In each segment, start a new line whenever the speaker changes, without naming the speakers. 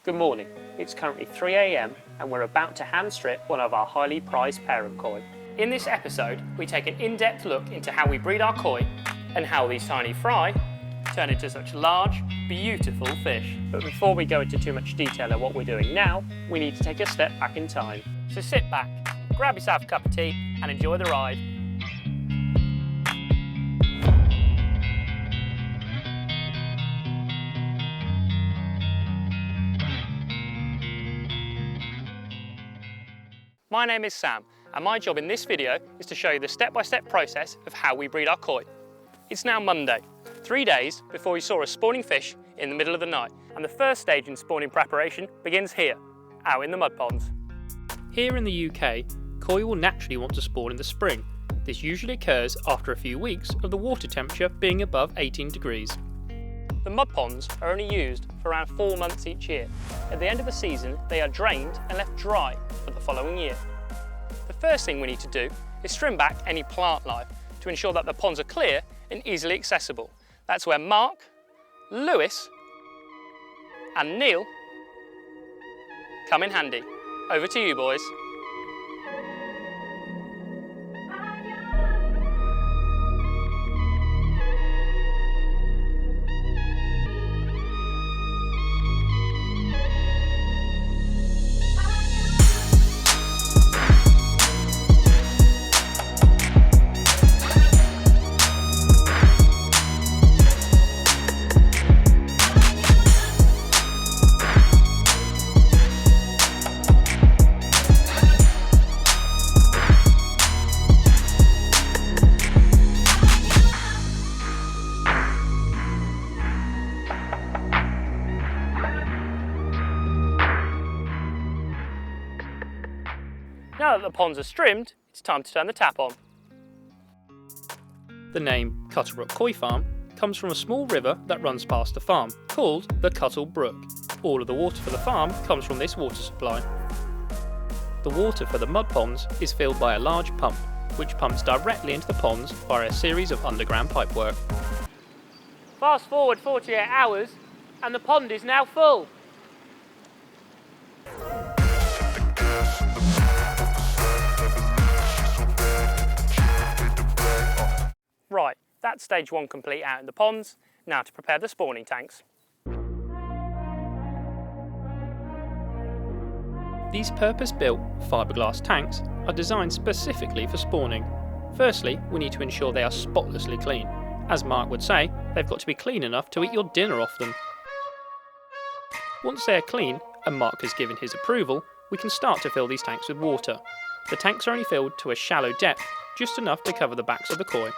Good morning, it's currently 3 AM and we're about to hand strip one of our highly prized parent koi. In this episode, we take an in-depth look into how we breed our koi and how these tiny fry turn into such large, beautiful fish. But before we go into too much detail of what we're doing now, we need to take a step back in time. So sit back, grab yourself a cup of tea and enjoy the ride. My name is Sam, and my job in this video is to show you the step-by-step process of how we breed our koi. It's now Monday, 3 days before we saw a spawning fish in the middle of the night, and the first stage in spawning preparation begins here, out in the mud ponds. Here in the UK, koi will naturally want to spawn in the spring. This usually occurs after a few weeks of the water temperature being above 18 degrees. The mud ponds are only used for around 4 months each year. At the end of the season, they are drained and left dry for the following year. The first thing we need to do is trim back any plant life to ensure that the ponds are clear and easily accessible. That's where Mark, Lewis and Neil come in handy. Over to you, boys. Now that the ponds are trimmed, it's time to turn the tap on. The name Cuttlebrook Koi Farm comes from a small river that runs past the farm, called the Cuttlebrook. All of the water for the farm comes from this water supply. The water for the mud ponds is filled by a large pump, which pumps directly into the ponds via a series of underground pipework. Fast forward 48 hours and the pond is now full. Right, that's stage one complete out in the ponds. Now to prepare the spawning tanks. These purpose-built fiberglass tanks are designed specifically for spawning. Firstly, we need to ensure they are spotlessly clean. As Mark would say, they've got to be clean enough to eat your dinner off them. Once they are clean, and Mark has given his approval, we can start to fill these tanks with water. The tanks are only filled to a shallow depth, just enough to cover the backs of the koi.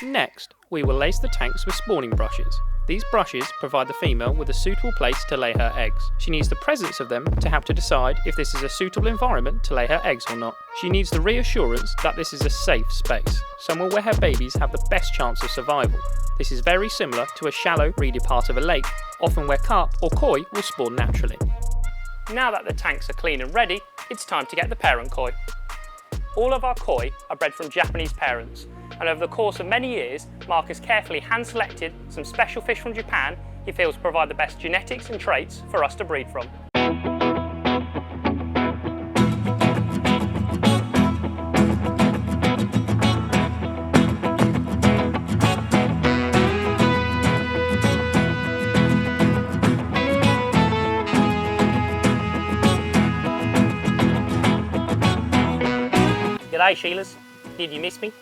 Next, we will lace the tanks with spawning brushes. These brushes provide the female with a suitable place to lay her eggs. She needs the presence of them to help to decide if this is a suitable environment to lay her eggs or not. She needs the reassurance that this is a safe space, somewhere where her babies have the best chance of survival. This is very similar to a shallow, reedy part of a lake, often where carp or koi will spawn naturally. Now that the tanks are clean and ready, it's time to get the parent koi. All of our koi are bred from Japanese parents, and over the course of many years, Mark has carefully hand-selected some special fish from Japan he feels provide the best genetics and traits for us to breed from. G'day Sheilas, did you miss me?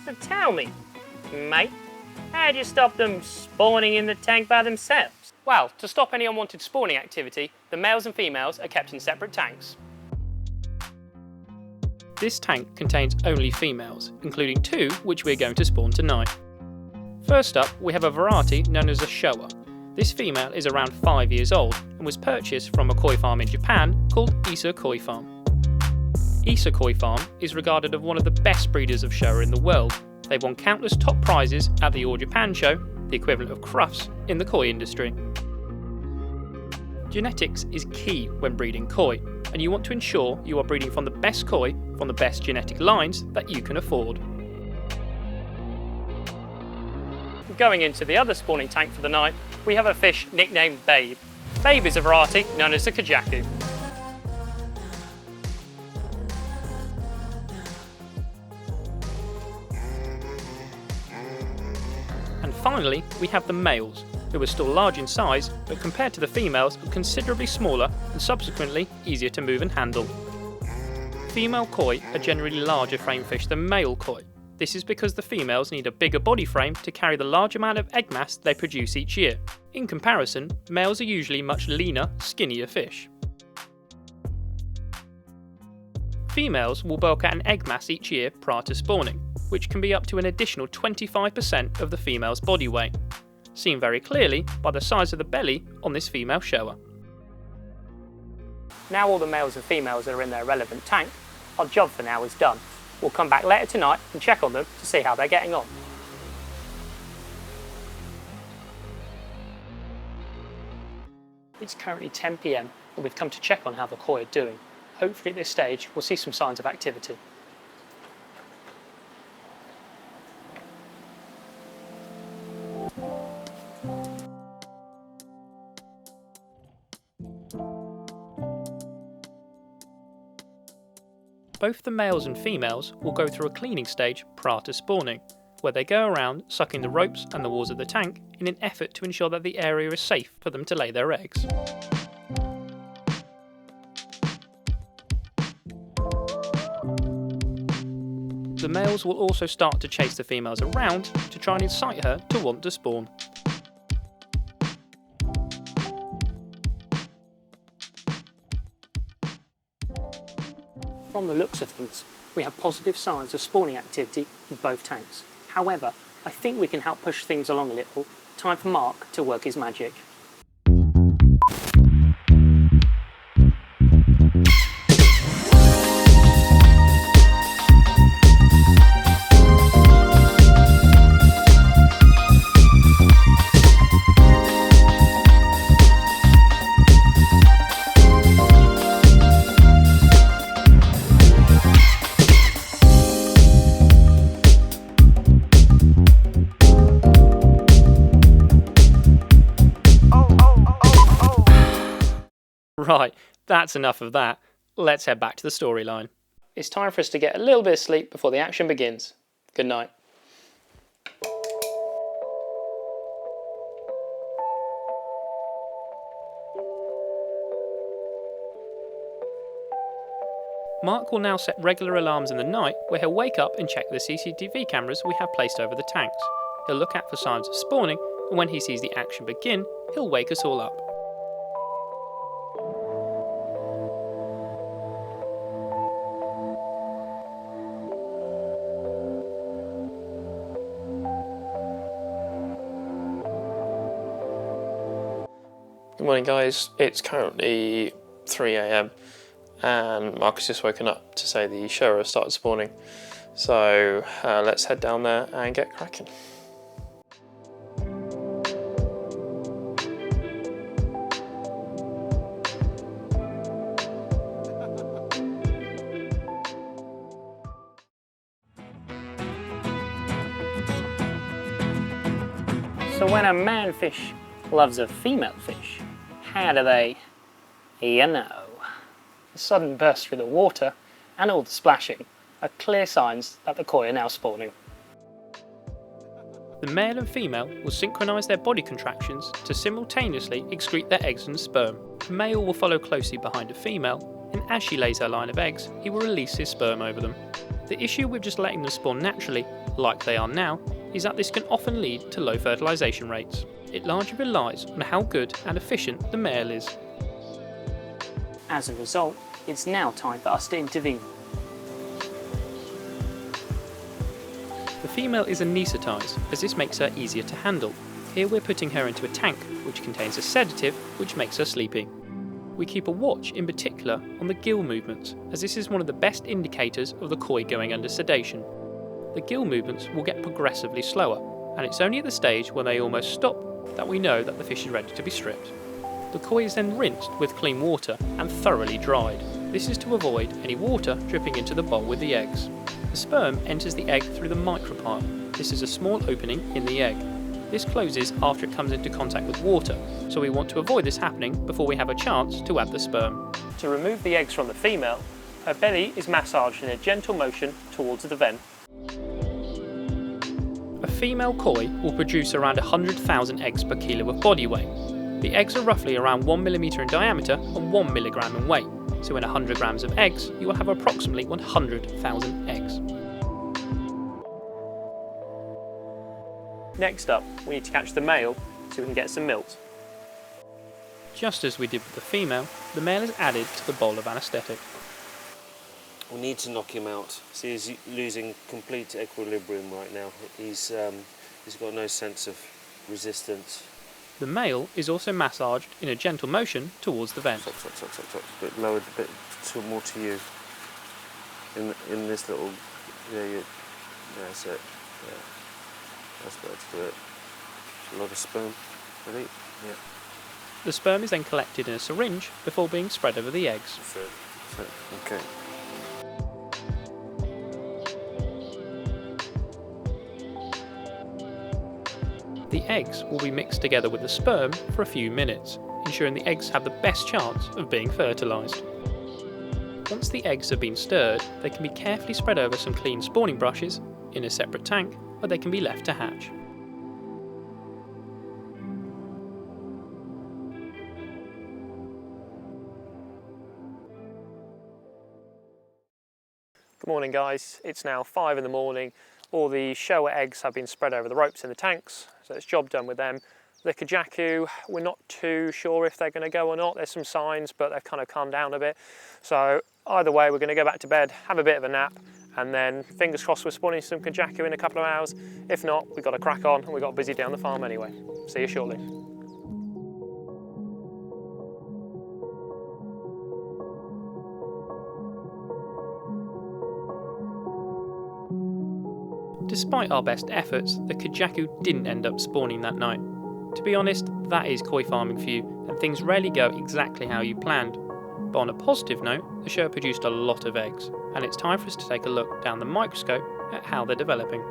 So tell me, mate, how'd you stop them spawning in the tank by themselves? Well, to stop any unwanted spawning activity, the males and females are kept in separate tanks. This tank contains only females, including 2 which we're going to spawn tonight. First up, we have a variety known as a showa. This female is around 5 years old and was purchased from a koi farm in Japan called Issa Koi Farm. Issa Koi Farm is regarded as one of the best breeders of showa in the world. They've won countless top prizes at the All Japan Show, the equivalent of Crufts in the koi industry. Genetics is key when breeding koi, and you want to ensure you are breeding from the best koi from the best genetic lines that you can afford. Going into the other spawning tank for the night, we have a fish nicknamed Babe. Babe is a variety known as the Kajaku. And finally, we have the males, who are still large in size, but compared to the females are considerably smaller and subsequently easier to move and handle. Female koi are generally larger frame fish than male koi. This is because the females need a bigger body frame to carry the large amount of egg mass they produce each year. In comparison, males are usually much leaner, skinnier fish. Females will bulk at an egg mass each year prior to spawning, which can be up to an additional 25% of the female's body weight, seen very clearly by the size of the belly on this female shower. Now all the males and females are in their relevant tank, our job for now is done. We'll come back later tonight and check on them to see how they're getting on. It's currently 10 PM and we've come to check on how the koi are doing. Hopefully at this stage we'll see some signs of activity. Both the males and females will go through a cleaning stage prior to spawning, where they go around sucking the ropes and the walls of the tank in an effort to ensure that the area is safe for them to lay their eggs. The males will also start to chase the females around to try and incite her to want to spawn. From the looks of things, we have positive signs of spawning activity in both tanks. However, I think we can help push things along a little. Time for Mark to work his magic. Right, that's enough of that. Let's head back to the storyline. It's time for us to get a little bit of sleep before the action begins. Good night. Mark will now set regular alarms in the night where he'll wake up and check the CCTV cameras we have placed over the tanks. He'll look out for signs of spawning, and when he sees the action begin, he'll wake us all up.
Good morning guys, it's currently 3 AM and Mark has just woken up to say the shower has started spawning. So let's head down there and get cracking.
So when a man fish loves a female fish, how do they, you know? The sudden burst through the water and all the splashing are clear signs that the koi are now spawning.
The male and female will synchronise their body contractions to simultaneously excrete their eggs and sperm. The male will follow closely behind a female, and as she lays her line of eggs, he will release his sperm over them. The issue with just letting them spawn naturally, like they are now, is that this can often lead to low fertilisation rates. It largely relies on how good and efficient the male is.
As a result, it's now time for us to intervene.
The female is anaesthetised, as this makes her easier to handle. Here we're putting her into a tank, which contains a sedative, which makes her sleepy. We keep a watch in particular on the gill movements, as this is one of the best indicators of the koi going under sedation. The gill movements will get progressively slower, and it's only at the stage when they almost stop that we know that the fish is ready to be stripped. The koi is then rinsed with clean water and thoroughly dried. This is to avoid any water dripping into the bowl with the eggs. The sperm enters the egg through the micropyle. This is a small opening in the egg. this closes after it comes into contact with water, so we want to avoid this happening before we have a chance to add the sperm.
To remove the eggs from the female, her belly is massaged in a gentle motion towards the vent.
A female koi will produce around 100,000 eggs per kilo of body weight. The eggs are roughly around 1 mm in diameter and 1 mg in weight, so in 100 grams of eggs you will have approximately 100,000 eggs.
Next up, we need to catch the male so we can get some milk.
Just as we did with the female, the male is added to the bowl of anaesthetic.
We need to knock him out. See, he's losing complete equilibrium right now. He's got no sense of resistance.
The male is also massaged in a gentle motion towards the vent.
Stop. A bit lowered, a bit more to you. In this little, that's it. Yeah, that's better to do it. A lot of sperm. Ready? Yeah.
The sperm is then collected in a syringe before being spread over the eggs.
That's it. Okay.
The eggs will be mixed together with the sperm for a few minutes, ensuring the eggs have the best chance of being fertilised. Once the eggs have been stirred, they can be carefully spread over some clean spawning brushes in a separate tank where they can be left to hatch.
Good morning guys, it's now 5 in the morning. All the shower eggs have been spread over the ropes in the tanks, so it's job done with them. The Kajaku, we're not too sure if they're going to go or not. There's some signs, but they've kind of calmed down a bit. So either way, we're going to go back to bed, have a bit of a nap, and then fingers crossed we're spawning some Kajaku in a couple of hours. If not, we've got to crack on, and we've got a busy day on the farm anyway. See you shortly.
Despite our best efforts, the Kajaku didn't end up spawning that night. To be honest, that is koi farming for you, and things rarely go exactly how you planned. But on a positive note, the show produced a lot of eggs, and it's time for us to take a look down the microscope at how they're developing.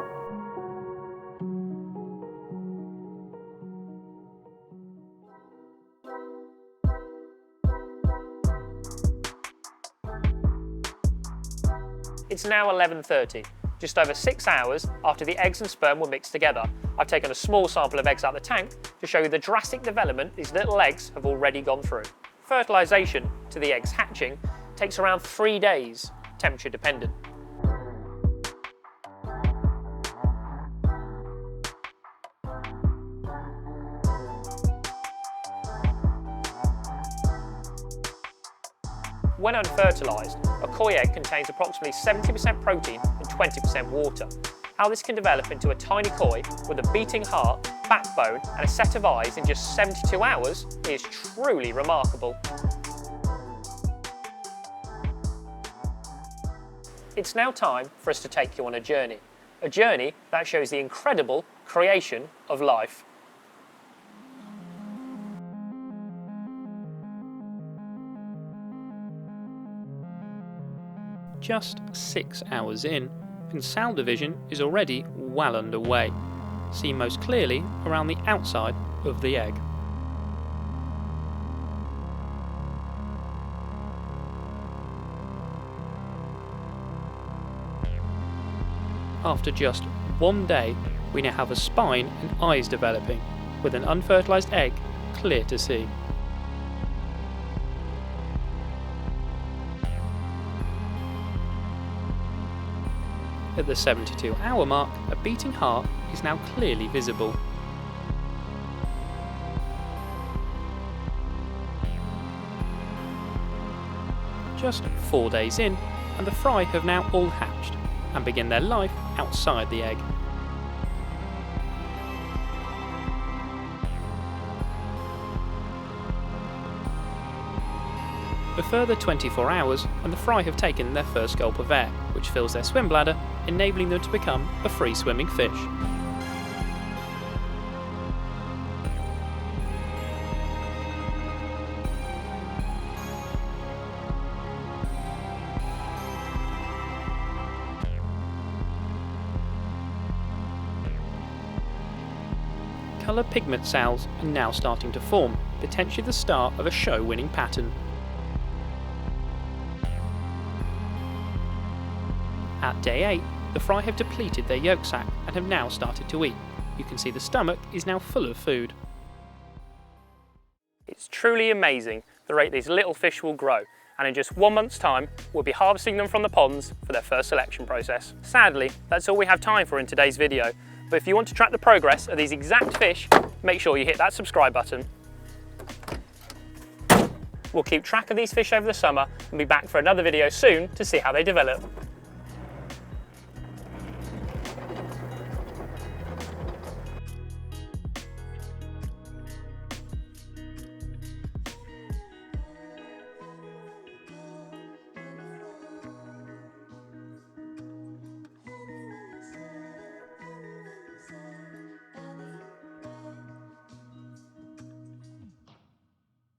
It's now 11:30. Just over 6 hours after the eggs and sperm were mixed together. I've taken a small sample of eggs out of the tank to show you the drastic development these little eggs have already gone through. Fertilisation to the eggs hatching takes around 3 days, temperature dependent. When unfertilised, a koi egg contains approximately 70% protein and 20% water. How this can develop into a tiny koi with a beating heart, backbone and a set of eyes in just 72 hours is truly remarkable. It's now time for us to take you on a journey that shows the incredible creation of life.
Just 6 hours in, and cell division is already well underway, seen most clearly around the outside of the egg. After just 1 day, we now have a spine and eyes developing, with an unfertilised egg clear to see. At the 72-hour mark, a beating heart is now clearly visible. Just 4 days in, and the fry have now all hatched and begin their life outside the egg. A further 24 hours and the fry have taken their first gulp of air, which fills their swim bladder, enabling them to become a free-swimming fish. colour pigment cells are now starting to form, potentially the start of a show-winning pattern. At day 8, the fry have depleted their yolk sac and have now started to eat. You can see the stomach is now full of food.
It's truly amazing the rate these little fish will grow, and in just 1 month's time we'll be harvesting them from the ponds for their first selection process. Sadly, that's all we have time for in today's video, but if you want to track the progress of these exact fish, make sure you hit that subscribe button. We'll keep track of these fish over the summer and be back for another video soon to see how they develop.